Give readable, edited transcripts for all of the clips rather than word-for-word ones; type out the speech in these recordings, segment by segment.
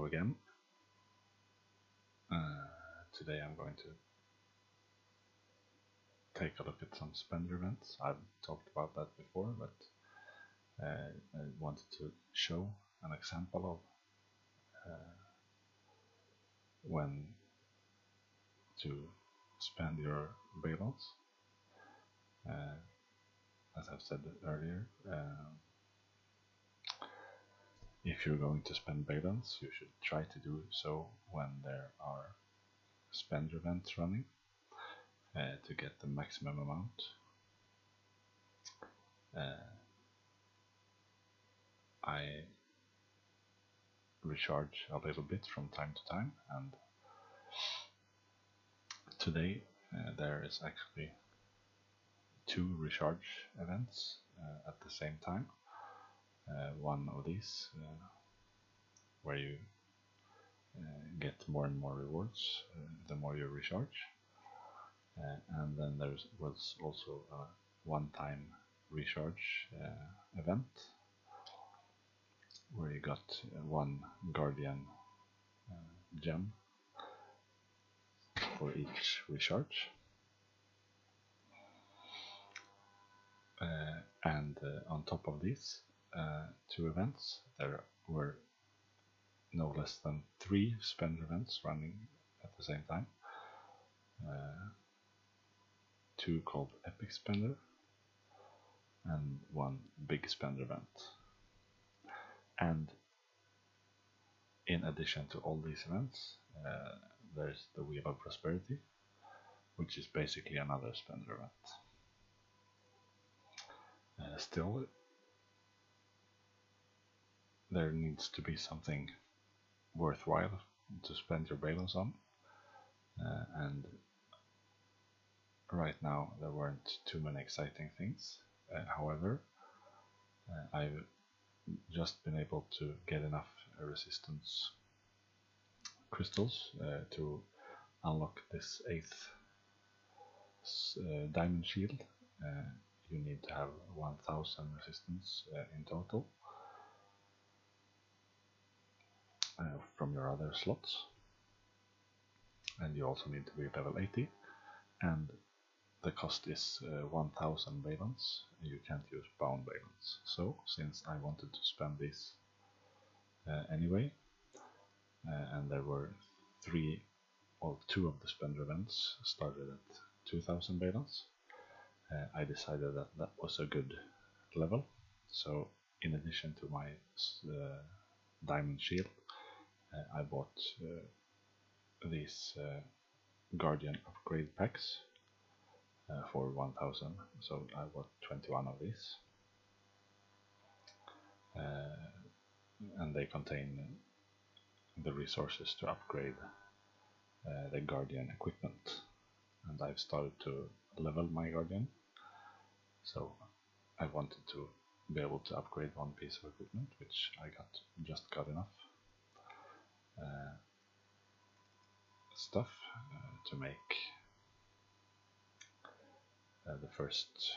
again. Today I'm going to take a look at some spender events. I've talked about that before, but I wanted to show an example of when to spend your balance. As I've said earlier, if you're going to spend balance, you should try to do so when there are spender events running to get the maximum amount. I recharge a little bit from time to time, and today there is actually 2 recharge events at the same time. One of these where you get more and more rewards the more you recharge, and then there was also a one-time recharge event where you got 1 guardian gem for each recharge. And on top of these 2 events, there were no less than 3 spender events running at the same time. 2 called Epic Spender and 1 Big Spender event. And in addition to all these events, there's the Wheel of Prosperity, which is basically another spender event. Still, there needs to be something worthwhile to spend your balance on, and right now there weren't too many exciting things. However, I've just been able to get enough resistance crystals to unlock this 8th diamond shield. You need to have 1000 resistance in total from your other slots, and you also need to be level 80, and the cost is 1000 balance. You can't use bound balance. So since I wanted to spend this anyway, and there were 2 of the spender events started at 2000 balance, I decided that that was a good level. So in addition to my diamond shield, I bought these guardian upgrade packs for 1000, so I bought 21 of these, and they contain the resources to upgrade the guardian equipment, and I've started to level my guardian, so I wanted to be able to upgrade 1 piece of equipment, which I just got enough stuff to make the first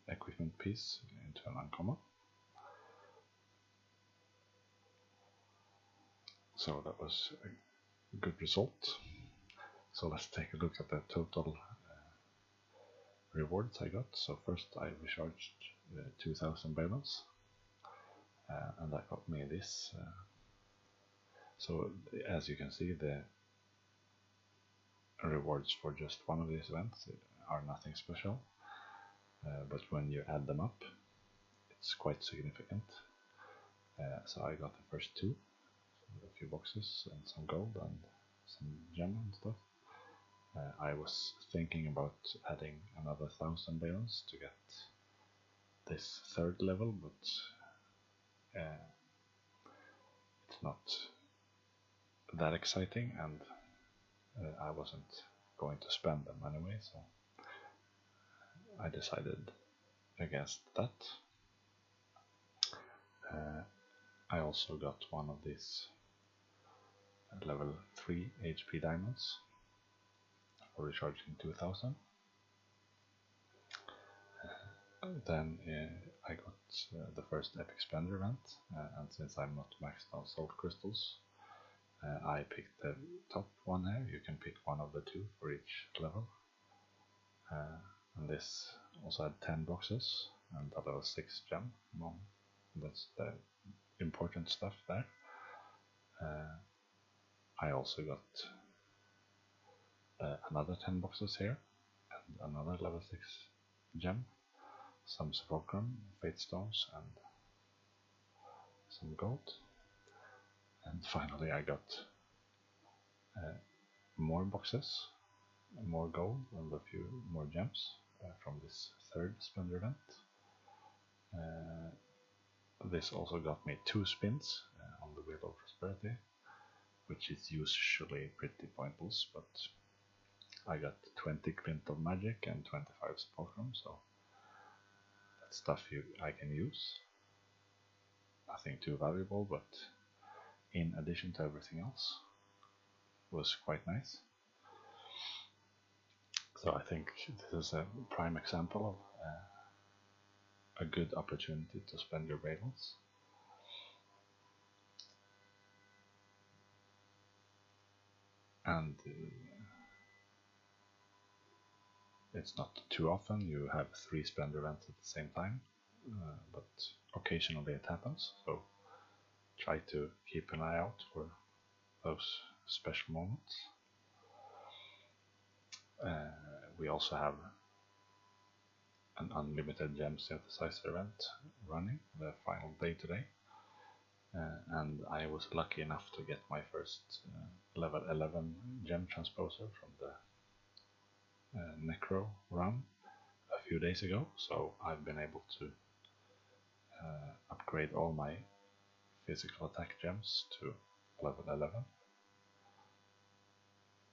equipment piece into an uncommon. So that was a good result. So let's take a look at the total rewards I got. So first I recharged 2000 balance, and that got me this. So as you can see, the rewards for just one of these events are nothing special, but when you add them up, it's quite significant. So I got the first 2, a few boxes and some gold and some gem and stuff. I was thinking about adding another 1000 balance to get this 3rd level, but it's not that exciting, and I wasn't going to spend them anyway, so I decided against that. I also got one of these level 3 HP diamonds for recharging 2000. Then I got the first epic spender event, and since I'm not maxed on soul crystals, I picked the top one here. You can pick one of the two for each level. And this also had 10 boxes and a level 6 gem. Well, that's the important stuff there. I also got another 10 boxes here and another level 6 gem, some sepulchrum, fate stones, and some gold. And finally I got more boxes, more gold, and a few more gems from this third Splendor event. This also got me 2 spins on the Wheel of Prosperity, which is usually pretty pointless, but I got 20 Glint of Magic and 25 Sepulchrum, so that's stuff I can use. Nothing too valuable, but in addition to everything else, was quite nice. So I think this is a prime example of a good opportunity to spend your Bravels. And it's not too often you have 3 Splendor events at the same time, but occasionally it happens, so try to keep an eye out for those special moments. We also have an unlimited gem synthesizer event running the final day today, and I was lucky enough to get my first level 11 gem transposer from the Necro run a few days ago, so I've been able to upgrade all my physical attack gems to level 11,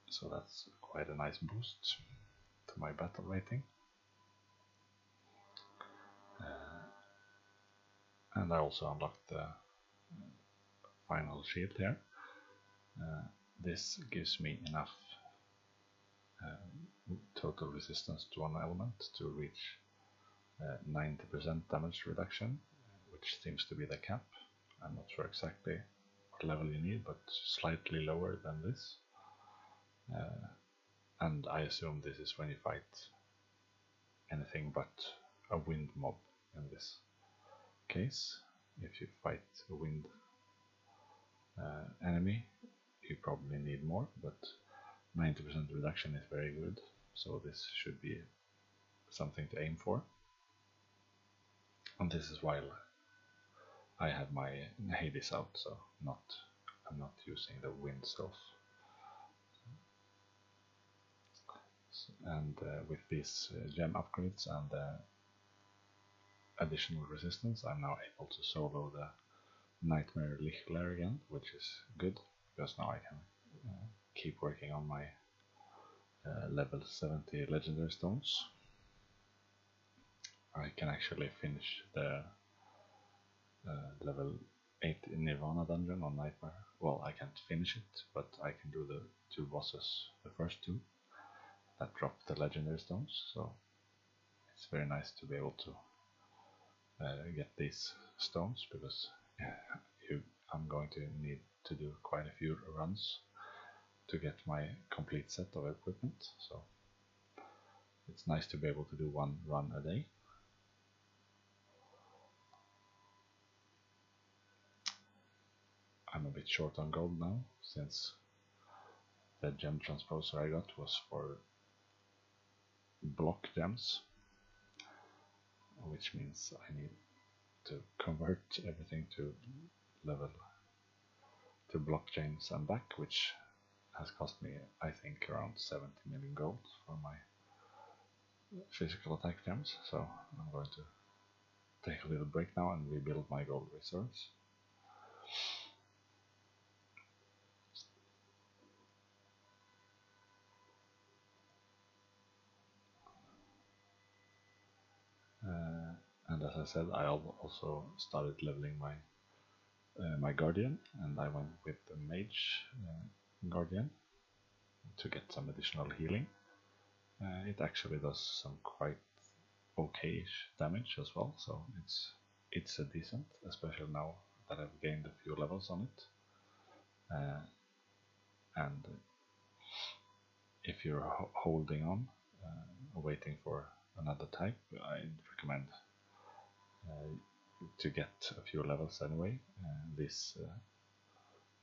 so that's quite a nice boost to my battle rating. And I also unlocked the final shield here. This gives me enough total resistance to one element to reach 90% damage reduction, which seems to be the cap. I'm not sure exactly what level you need, but slightly lower than this. And I assume this is when you fight anything but a wind mob in this case. If you fight a wind enemy, you probably need more, but 90% reduction is very good, so this should be something to aim for. And this is while I have my Hades out, so I'm not using the wind self. And with these gem upgrades and additional resistance, I'm now able to solo the Nightmare Lichtler again, which is good, because now I can keep working on my level 70 legendary stones. I can actually finish the level 8 Nirvana dungeon on Nightmare. Well, I can't finish it, but I can do the 2 bosses, the first 2, that drop the legendary stones, so it's very nice to be able to get these stones, because I'm going to need to do quite a few runs to get my complete set of equipment, so it's nice to be able to do 1 run a day. I'm a bit short on gold now, since the gem transposer I got was for block gems, which means I need to convert everything to blockchains and back, which has cost me, I think, around 70 million gold for my physical attack gems, so I'm going to take a little break now and rebuild my gold reserves. And as I said, I also started leveling my Guardian, and I went with the Mage Guardian to get some additional healing. It actually does some quite okay-ish damage as well, so it's a decent, especially now that I've gained a few levels on it. and if you're holding on, waiting for another type, I'd recommend to get a few levels anyway. This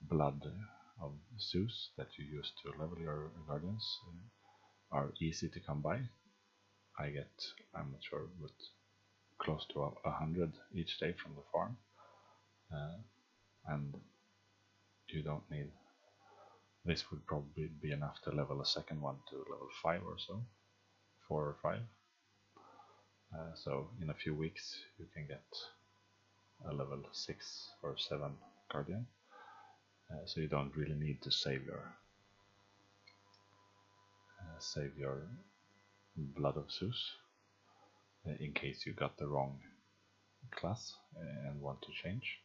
blood of Zeus that you use to level your guardians are easy to come by. I get, I'm not sure, but close to 100 each day from the farm, and you don't need, this would probably be enough to level a second one to level 5 or so, 4 or 5. So in a few weeks you can get a level 6 or 7 guardian, so you don't really need to save your blood of Zeus in case you got the wrong class and want to change.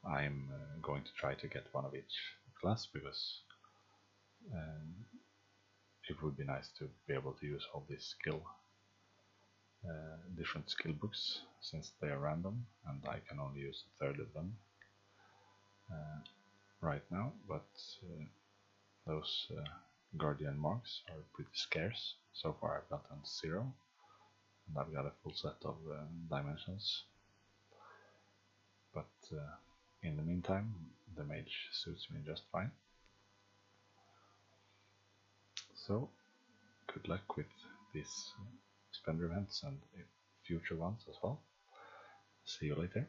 I'm going to try to get one of each class because it would be nice to be able to use all these different skill books, since they are random and I can only use a third of them right now, but those guardian marks are pretty scarce. So far I've gotten 0, and I've got a full set of dimensions, but in the meantime the mage suits me just fine. So good luck with these spender events and future ones as well. See you later.